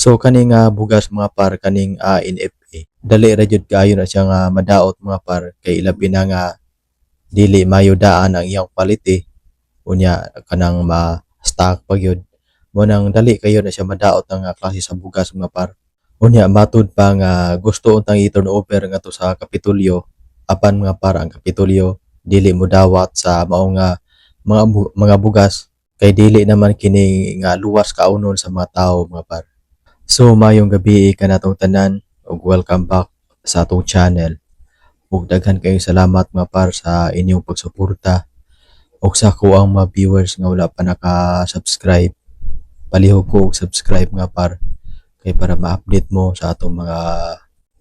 So kaning bugas mga par kaning NFA. Dali ra jud kaayo na siya nga madaot mga par kay labi na nga dili mayo daan ang iyang quality unya kanang ma-stock pa gyud. Mo nang dali kayo na siya madaot ang klase sa bugas mga par. Unya matud pa nga gusto untang i-turn over ngadto sa Kapitolyo apan mga par ang Kapitolyo dili mo dawat sa mao nga mga bugas kay dili naman kini nga luwas kaunon sa mga tawo mga par. So mayong gabi kanatong tanan ug welcome back sa atong channel. Ug daghan kayong salamat mga par sa inyong pagsuporta ug sa ko ang mga viewers nga wala pa naka-subscribe. Palihog ko og subscribe nga par kay para ma-update mo sa atong mga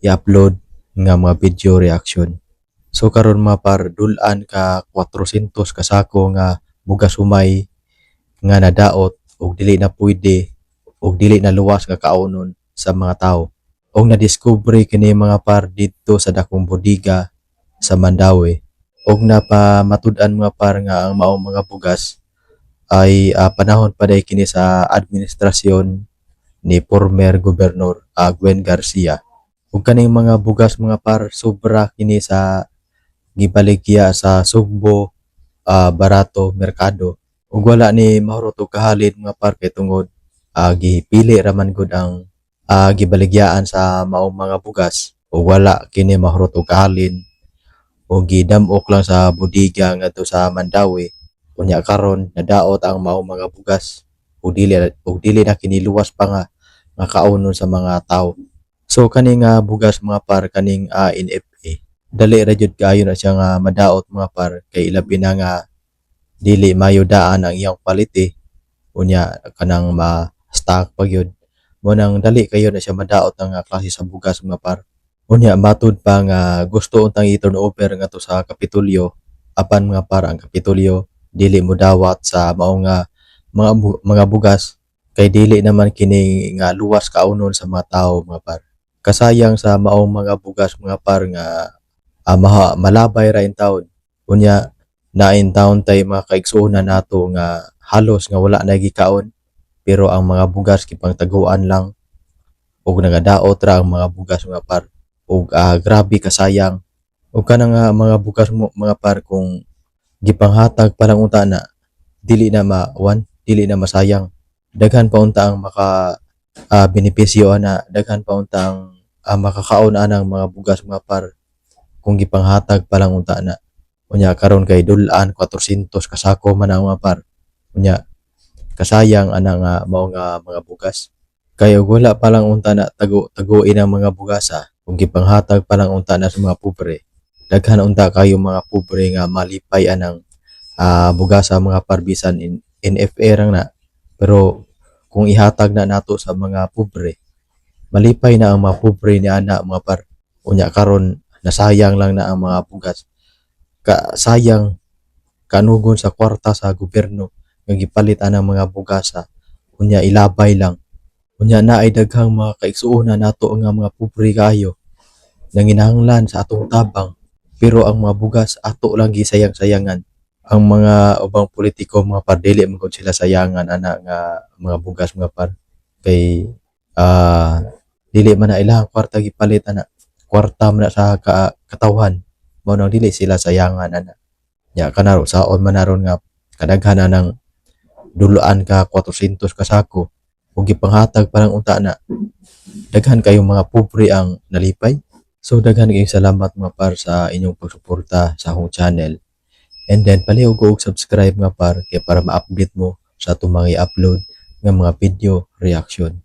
i-upload nga mga video reaction. So karon mga par dul-an ka 400 ka sako nga bugas humay nga nadaot ug dili na pwede ug dili na luwas nga kaunon sa mga tawo. Og nadiskubre kini mga par didto sa dakong bodega sa Mandawi og napamatud-an mga par nga ang maong mga bugas ay panahon pa day kini sa administrasyon ni former Gobernador Gwen Garcia. Ug kaning mga bugas mga par sobra kini sa gibaligya sa Sugbo Barato Merkado ug wala ni mahurot og kahalin mga par kay tungod gipili ra man gud ang gibaligyaan sa maong mga bugas ug wala kini mahurot og kahalin o gidam-ok lang sa bodega ngadto sa Mandawi. Unya karon nadaot ang maong mga bugas ug dili na kini luwas pa nga kaunon sa mga tawo. So kaning bugas mga par kaning NFA dali ra jud kaayo na siya nga madaot mga par kay labi na nga dili mayo daan ang iyang quality unya kanang ma-stock pa gyud. Mo nang dali kayo na siya madaot ang klase sa bugas mga par. Unya matud pa nga gusto untang i-turn over ngadto sa Kapitolyo apan mga par ang Kapitolyo dili mo dawat sa mao nga mga bugas kay dili naman kini nga luwas kaunon sa mga tawo mga par. Kasayang sa maong mga bugas mga par nga malabay ra in taon. Unya na in taon tay mga kaigsuonan nato nga halos nga wala na gikaon pero ang mga bugas kipangtaguan lang ug nagadaot ra ang mga bugas mga par ug grabe kasayang ug kanang mga bugas mo mga par kung gipanghatag pa lang unta na dili na dili na masayang. Daghan pa unta ang maka benepisyo ana, daghan pa unta ang makakaon anang mga bugas mga par kung gipanghatag pa lang unta na. Unya karon kay dul-an 400 ka sako man ang mga par. Unya kasayang ana nga mao nga mga bugas. Kay ug wala pa lang unta na taguin ang mga bugasa kung gipanghatag pa lang unta na sa mga pobre. Daghan unta kayo mga pobre nga malipay anang bugasa mga parbisan NFA rang na. Pero kung ihatag na nato sa mga pobre, malipay na ang mga pobre ni ana mga par. Unya karon nasayang lang na ang mga bugas. Sayang kanugon sa kwarta sa gobyerno nga gipalit anang mga bugasa. Unya ilabay lang. Unya naay daghang mga kaigsuonan nato nga mga pobre kayo nanginahanglan sa atong tabang pero ang mga bugas ato lang gisayang-sayangan. Ang mga ubang politiko mga par dili man gud sila sayangan ana nga mga bugas mga par kay dili man na ilahang kwarta gipalit ana. Kwarta man na sa katawhan mao nang dili sila sayangan ana. Nya kanaro saon man naron nga kadaghanan ng dulaan ka 400 ka sako ug gipanghatag pa lang unta na daghan kayong mga pobre ang nalipay. So daghan kayong salamat mga par sa inyong pagsuporta sa akong channel. And then palihog ko og subscribe nga par kay para ma-update mo sa atong mga i-upload nga mga video reaction.